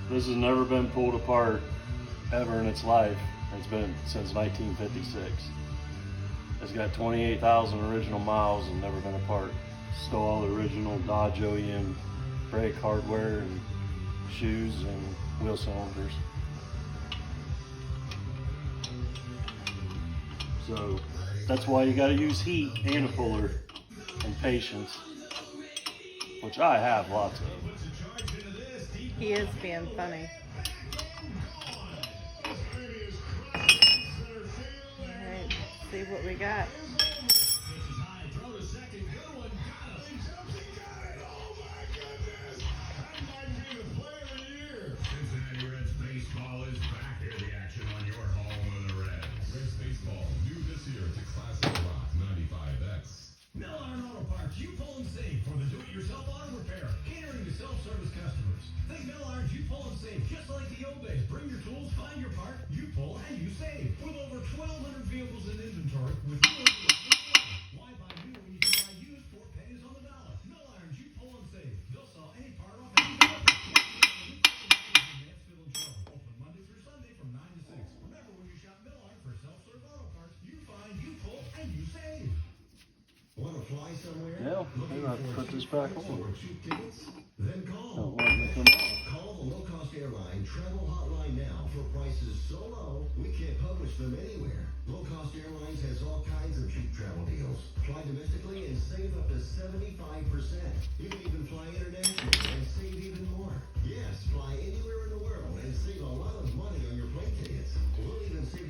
This has never been pulled apart ever in its life. It's been since 1956. It's got 28,000 original miles and never been apart. Still all the original Dodge OEM brake hardware and shoes and wheel cylinders. So that's why you got to use heat and a puller and patience, which I have lots of. He is being funny. Alright, see what we got. Cincinnati Reds baseball is back here. The action on your home of the Reds. Reds baseball, new this year to Classic Rock 95X. Millard Auto Parts, you pull and save for the do-it-yourself auto repair, catering to self-service customers. Think Millard, you pull and save, just like the old days. Bring your tools, find your part, you pull and you save. With over 1,200 vehicles in inventory, with why buy new when you can buy used for pennies on the dollar? Millard, you pull and save. They'll sell any part off any Open Monday through Sunday from 9 to 6. Remember, when you shop Millard for self-serve auto parts, you find, you pull, and you save. Want to fly somewhere? Yeah, maybe I'll put this back on. Cheap tickets? Then call. Don't let me come off. Call the low-cost airline travel hotline now for prices so low we can't publish them anywhere. Low-cost airlines has all kinds of cheap travel deals. Fly domestically and save up to 75%. You can even fly internationally and save even more. Yes, fly anywhere in the world and save a lot of money on your plane tickets. We'll even save